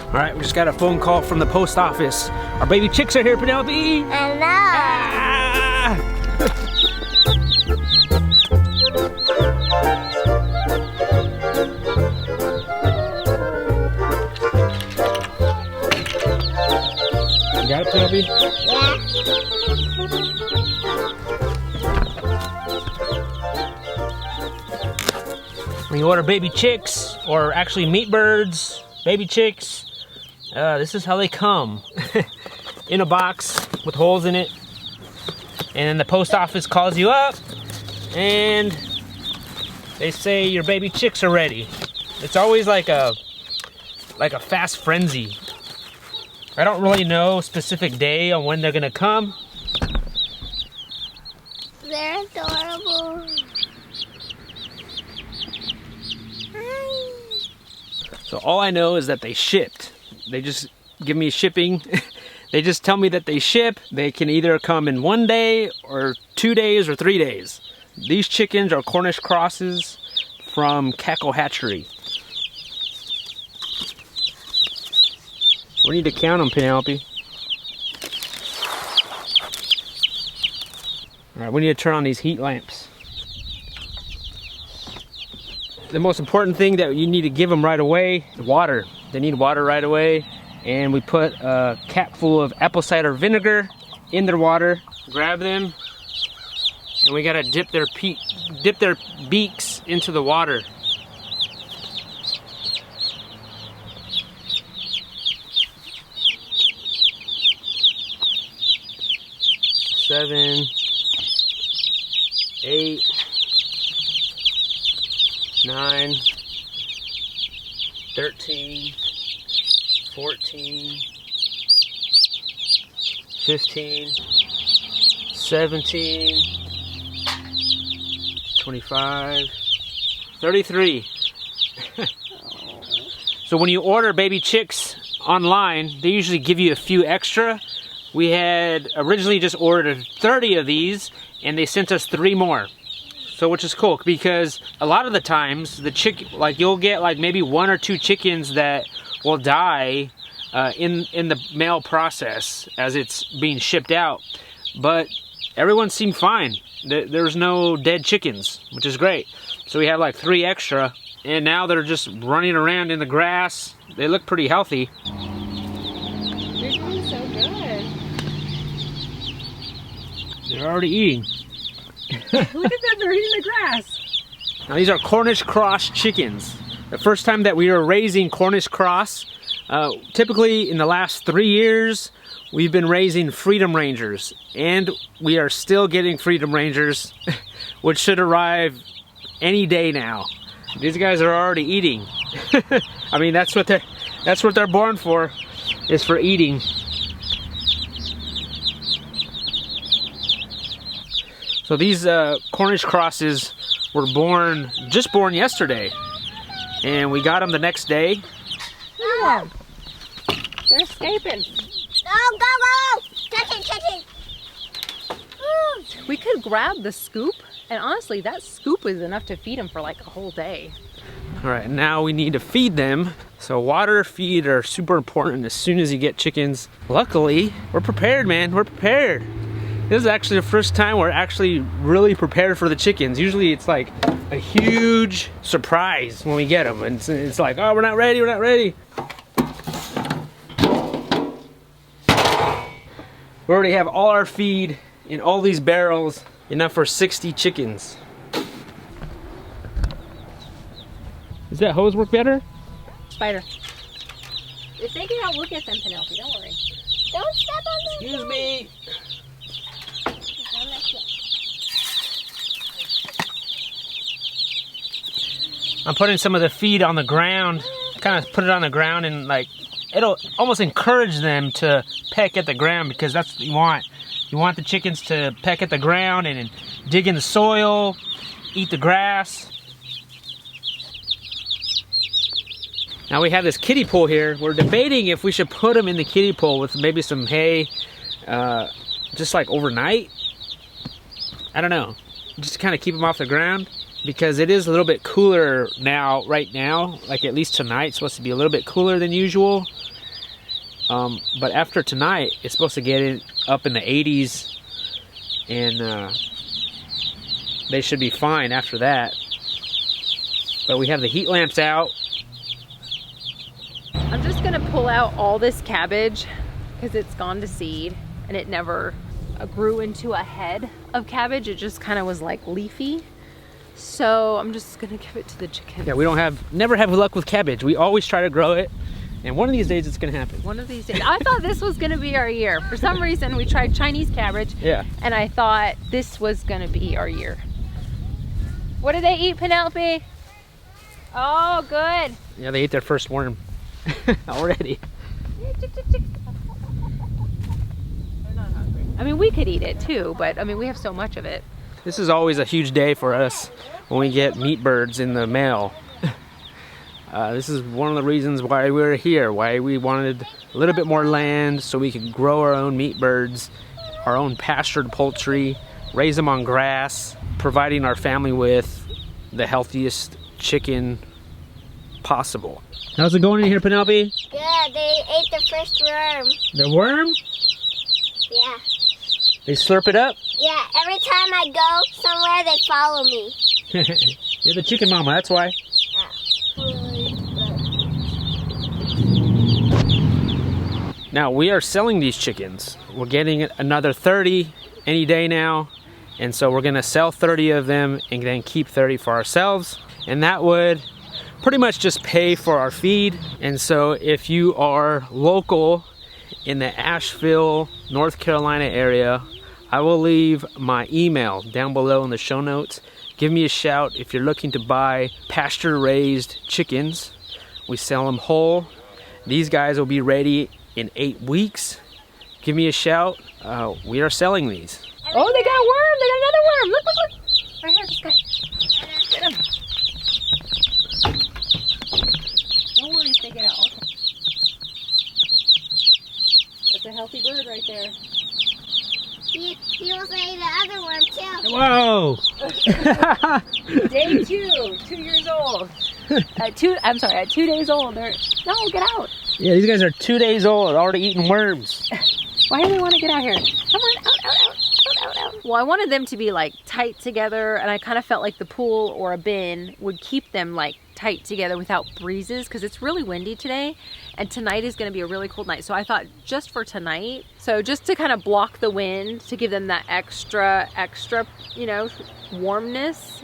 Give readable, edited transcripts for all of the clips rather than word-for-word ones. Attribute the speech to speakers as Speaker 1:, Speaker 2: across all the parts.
Speaker 1: All right, we just got a phone call from the post office. Our baby chicks are here, Penelope.
Speaker 2: I know.
Speaker 1: Ah! You got it, Penelope?
Speaker 2: Yeah.
Speaker 1: When you order baby chicks, or actually meat birds, baby chicks, this is how they come. In a box with holes in it. And then the post office calls you up and they say your baby chicks are ready. It's always like a fast frenzy. I don't really know a specific day on when they're gonna come.
Speaker 2: They're adorable. Hi.
Speaker 1: So all I know is that they shipped. They just give me shipping. They just tell me that they ship. They can either come in 1 day or 2 days or 3 days. These chickens are Cornish crosses from Cackle Hatchery. We need to count them, Penelope. All right, we need to turn on these heat lamps. The most important thing that you need to give them right away is water. They need water right away. And we put a cap full of apple cider vinegar in their water. Grab them, and we gotta dip their beaks into the water. Seven, 8, 9, 13, 14, 15, 17, 25, 33. So when you order baby chicks online, they usually give you a few extra. We had originally just ordered 30 of these and they sent us 3 more. So which is cool because a lot of the times the you'll get like maybe 1 or 2 chickens that will die in the mail process as it's being shipped out, but everyone seemed fine. There's no dead chickens, which is great. So we have like 3 extra, and now they're just running around in the grass. They look pretty healthy.
Speaker 3: They're doing so good.
Speaker 1: They're already eating.
Speaker 3: Look at them, they're eating the grass.
Speaker 1: Now these are Cornish cross chickens. The first time that we were raising Cornish cross, typically in the last 3 years, we've been raising Freedom Rangers, and we are still getting Freedom Rangers, which should arrive any day now. These guys are already eating. I mean, that's what they're born for, is for eating. So these Cornish crosses were just born yesterday, and we got them the next day.
Speaker 3: Yeah. They're escaping.
Speaker 2: Go, go, go! Catch it!
Speaker 3: We could grab the scoop, and honestly, that scoop is enough to feed them for like a whole day.
Speaker 1: All right, now we need to feed them. So water, feed are super important as soon as you get chickens. Luckily, we're prepared, man. We're prepared. This is actually the first time we're actually really prepared for the chickens. Usually it's like a huge surprise when we get them. And it's like, oh, we're not ready, we're not ready. We already have all our feed in all these barrels, enough for 60 chickens. Does that hose work better?
Speaker 3: Spider. If they get out, we'll get them, Penelope. Don't worry.
Speaker 2: Don't step on the
Speaker 1: Excuse me. I'm putting some of the feed on the ground, kind of put it on the ground, and like it'll almost encourage them to peck at the ground, because that's what you want. You want the chickens to peck at the ground and dig in the soil, eat the grass. Now we have this kiddie pool here. We're debating if we should put them in the kiddie pool with maybe some hay, just like overnight. I don't know, just to kind of keep them off the ground, because it is a little bit cooler now, right now, like at least tonight, it's supposed to be a little bit cooler than usual. But after tonight, it's supposed to get it up in the 80s, and they should be fine after that. But we have the heat lamps out.
Speaker 3: I'm just gonna pull out all this cabbage because it's gone to seed and it never grew into a head of cabbage. It just kind of was like leafy. So I'm just gonna give it to the chickens.
Speaker 1: Yeah, we never have luck with cabbage. We always try to grow it, and one of these days it's gonna happen.
Speaker 3: One of these days. I thought this was gonna be our year. For some reason we tried Chinese cabbage.
Speaker 1: Yeah.
Speaker 3: And I thought this was gonna be our year. What did they eat, Penelope? Oh, good.
Speaker 1: Yeah, they ate their first worm already.
Speaker 3: I mean, we could eat it too, but I mean, we have so much of it.
Speaker 1: This is always a huge day for us when we get meat birds in the mail. This is one of the reasons why we're here, why we wanted a little bit more land so we could grow our own meat birds, our own pastured poultry, raise them on grass, providing our family with the healthiest chicken possible. How's it going in here, Penelope?
Speaker 2: Yeah, they ate the first worm.
Speaker 1: The worm?
Speaker 2: Yeah.
Speaker 1: They slurp it up?
Speaker 2: Yeah, every time I go somewhere, they follow me.
Speaker 1: You're the chicken mama, that's why. Now, we are selling these chickens. We're getting another 30 any day now. And so we're gonna sell 30 of them and then keep 30 for ourselves. And that would pretty much just pay for our feed. And so if you are local in the Asheville, North Carolina area, I will leave my email down below in the show notes. Give me a shout if you're looking to buy pasture-raised chickens. We sell them whole. These guys will be ready in 8 weeks. Give me a shout. We are selling these.
Speaker 3: Oh, they got a worm! They got another worm! Look, look, look! Right here, this guy. Get him. Don't worry if they get out. Okay. That's a healthy bird right there.
Speaker 2: He was eating the other worm too.
Speaker 1: Whoa!
Speaker 3: Day 2 years old. At 2 days old. No, get out.
Speaker 1: Yeah, these guys are 2 days old, already eating worms.
Speaker 3: Why do they want to get out here? Come on, out, out, out, out, out, out. Well, I wanted them to be like tight together, and I kind of felt like the pool or a bin would keep them like tight together without breezes, because it's really windy today, and tonight is going to be a really cold night. So I thought just for tonight, so just to kind of block the wind, to give them that extra, you know, warmness.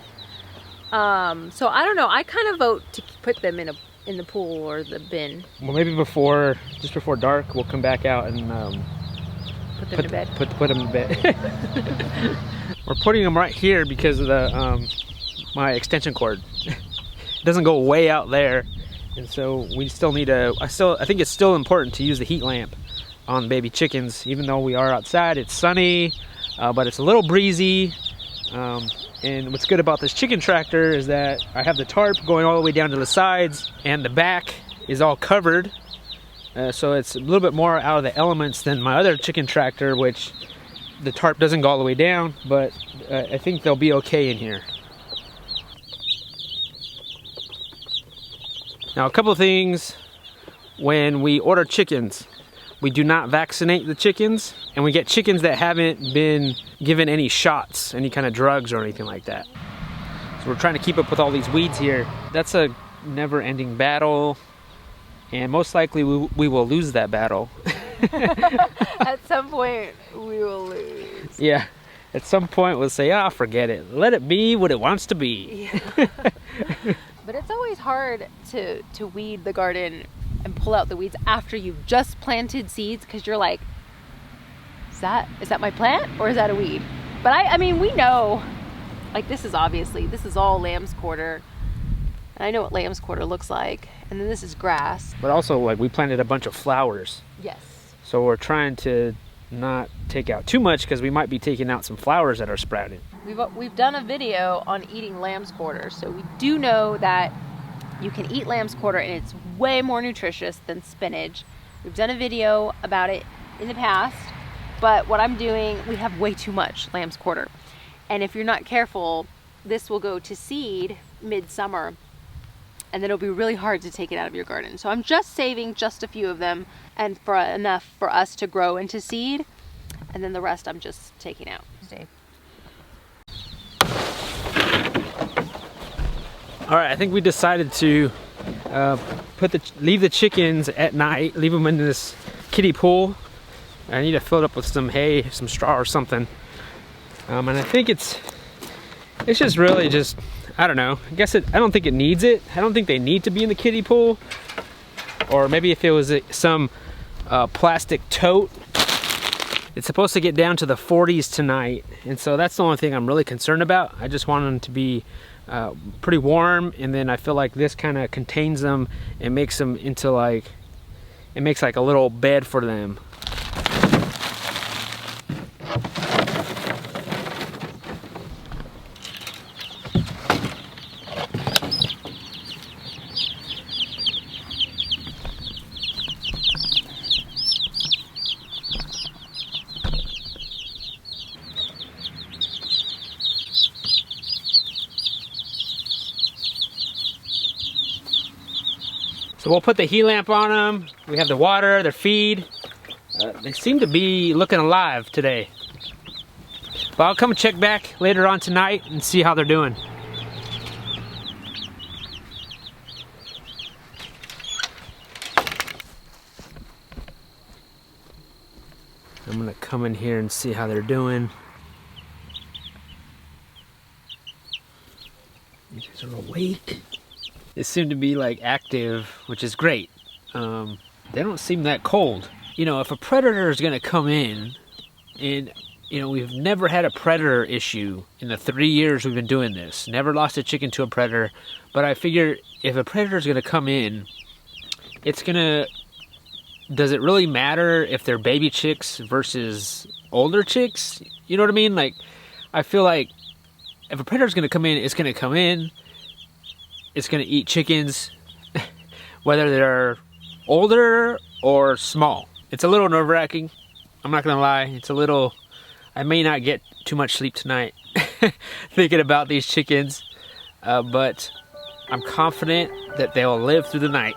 Speaker 3: So I don't know. I kind of vote to put them in the pool or the bin.
Speaker 1: Well, maybe just before dark, we'll come back out and
Speaker 3: Put them to bed.
Speaker 1: Put them to bed. We're putting them right here because of the my extension cord. It doesn't go way out there, and so we still need I think it's still important to use the heat lamp on baby chickens, even though we are outside. It's sunny, but it's a little breezy. And what's good about this chicken tractor is that I have the tarp going all the way down to the sides, and the back is all covered. So it's a little bit more out of the elements than my other chicken tractor, which the tarp doesn't go all the way down, but I think they'll be okay in here. Now, a couple of things. When we order chickens, we do not vaccinate the chickens, and we get chickens that haven't been given any shots, any kind of drugs or anything like that. So we're trying to keep up with all these weeds here. That's a never-ending battle. And most likely we will lose that battle.
Speaker 3: At some point, we will lose.
Speaker 1: Yeah. At some point, we'll say, forget it. Let it be what it wants to be.
Speaker 3: Yeah. But it's always hard to weed the garden and pull out the weeds after you've just planted seeds, because you're like, is that my plant or is that a weed? But I mean, we know, like, this is all lamb's quarter. And I know what lamb's quarter looks like. And then this is grass.
Speaker 1: But also, like, we planted a bunch of flowers.
Speaker 3: Yes.
Speaker 1: So we're trying to not take out too much, because we might be taking out some flowers that are sprouting.
Speaker 3: We've done a video on eating lamb's quarter. So we do know that you can eat lamb's quarter, and it's way more nutritious than spinach. We've done a video about it in the past. But what I'm doing, we have way too much lamb's quarter. And if you're not careful, this will go to seed midsummer. and then it'll be really hard to take it out of your garden. So I'm just saving just a few of them, and for enough for us to grow into seed, and then the rest I'm just taking out.
Speaker 1: All right, I think we decided to leave the chickens at night, leave them in this kiddie pool. I need to fill it up with some hay, some straw or something. And I think it's just really just, I don't know. I don't think it needs it. I don't think they need to be in the kiddie pool. Or maybe if it was some plastic tote. It's supposed to get down to the 40s tonight, and so that's the only thing I'm really concerned about. I just want them to be pretty warm, and then I feel like this kind of contains them and makes them into like, it makes like a little bed for them. So we'll put the heat lamp on them. We have the water, their feed. They seem to be looking alive today. But I'll come check back later on tonight and see how they're doing. I'm gonna come in here and see how they're doing. You guys are awake. They seem to be like active, which is great. They don't seem that cold. You know, if a predator is gonna come in, and you know, we've never had a predator issue in the 3 years we've been doing this. Never lost a chicken to a predator. But I figure if a predator is gonna come in, it's gonna, does it really matter if they're baby chicks versus older chicks? You know what I mean? Like, I feel like if a predator is gonna come in, it's gonna come in. It's gonna eat chickens, whether they're older or small. It's a little nerve-wracking. I'm not gonna lie. It's a little, I may not get too much sleep tonight thinking about these chickens, but I'm confident that they'll live through the night.